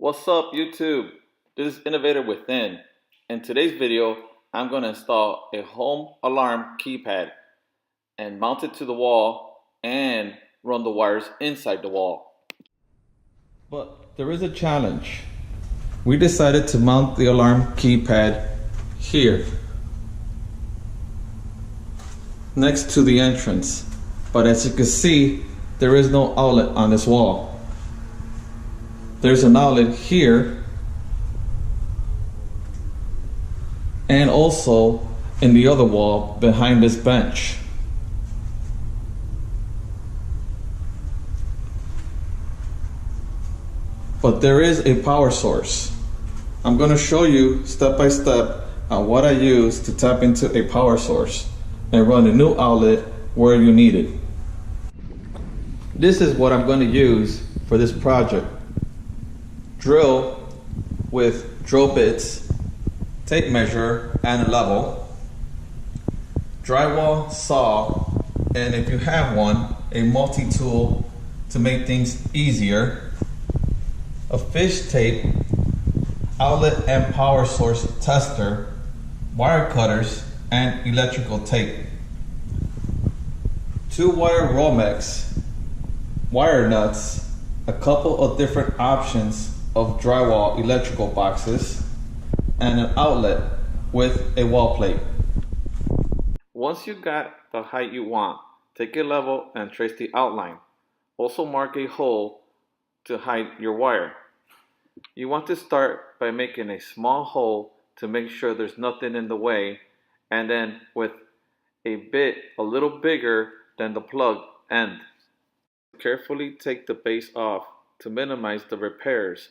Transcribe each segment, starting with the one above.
What's up YouTube? This is Innovator Within. In today's video, I'm going to install a home alarm keypad and mount it to the wall and run the wires inside the wall. But there is a challenge. We decided to mount the alarm keypad here, next to the entrance. But as you can see, there is no outlet on this wall. There's an outlet here and also in the other wall behind this bench. But there is a power source. I'm going to show you step by step on what I use to tap into a power source and run a new outlet where you need it. This is what I'm going to use for this project. Drill with drill bits, tape measure and a level, drywall saw, and if you have one, a multi-tool to make things easier, a fish tape, outlet and power source tester, wire cutters, and electrical tape. 2-wire Romex, wire nuts, a couple of different options of drywall electrical boxes, and an outlet with a wall plate. Once you got the height you want, take a level and trace the outline. Also mark a hole to hide your wire. You want to start by making a small hole to make sure there's nothing in the way, and then with a bit a little bigger than the plug end. Carefully take the base off to minimize the repairs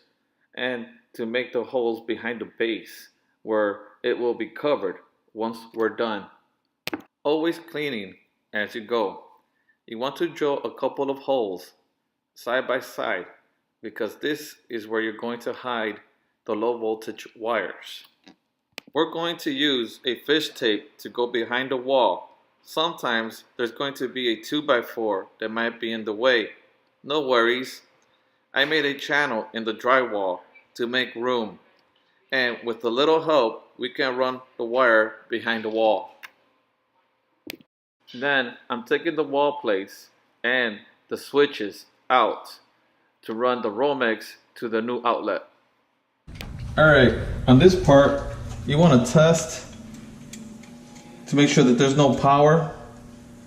and to make the holes behind the base where it will be covered once we're done. Always cleaning as you go. You want to drill a couple of holes side by side because this is where you're going to hide the low voltage wires. We're going to use a fish tape to go behind the wall. Sometimes there's going to be a 2x4 that might be in the way. No worries. I made a channel in the drywall to make room, and with a little help we can run the wire behind the wall. Then I'm taking the wall plates and the switches out to run the Romex to the new outlet. Alright, on this part you want to test to make sure that there's no power,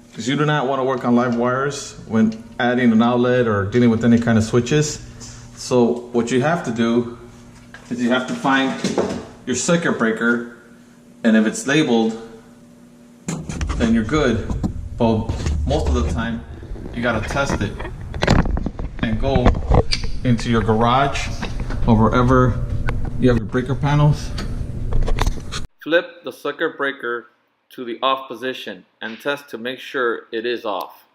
because you do not want to work on live wires when adding an outlet or dealing with any kind of switches. So what you have to do is you have to find your circuit breaker, and if it's labeled, then you're good. But most of the time, you gotta test it and go into your garage or wherever you have your breaker panels. Flip the circuit breaker to the off position and test to make sure it is off.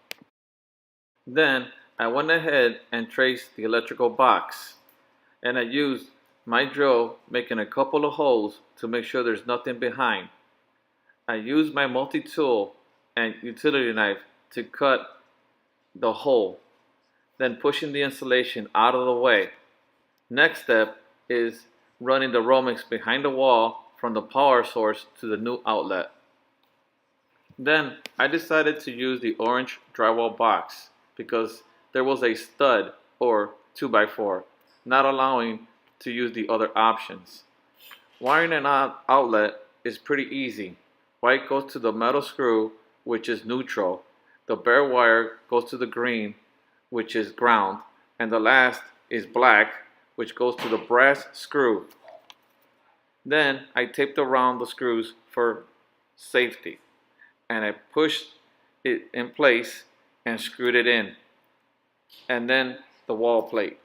Then I went ahead and traced the electrical box, and I used my drill making a couple of holes to make sure there's nothing behind. I used my multi-tool and utility knife to cut the hole, then pushing the insulation out of the way. Next step is running the Romex behind the wall from the power source to the new outlet. Then I decided to use the orange drywall box because there was a stud or 2x4, not allowing to use the other options. Wiring an outlet is pretty easy. White goes to the metal screw, which is neutral. The bare wire goes to the green, which is ground. And the last is black, which goes to the brass screw. Then I taped around the screws for safety, and I pushed it in place and screwed it in, and then the wall plate.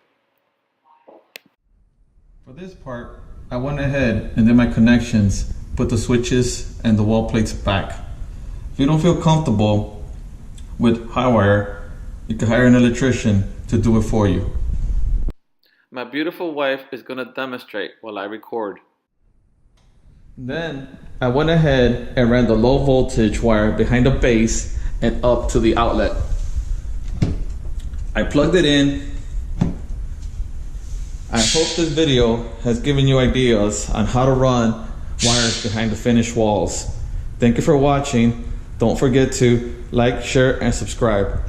For this part, I went ahead and did my connections, put the switches and the wall plates back. If you don't feel comfortable with high wire, you can hire an electrician to do it for you. My beautiful wife is going to demonstrate while I record. Then I went ahead and ran the low voltage wire behind the base and up to the outlet. I plugged it in. I hope this video has given you ideas on how to run wires behind the finished walls. Thank you for watching. Don't forget to like, share, and subscribe.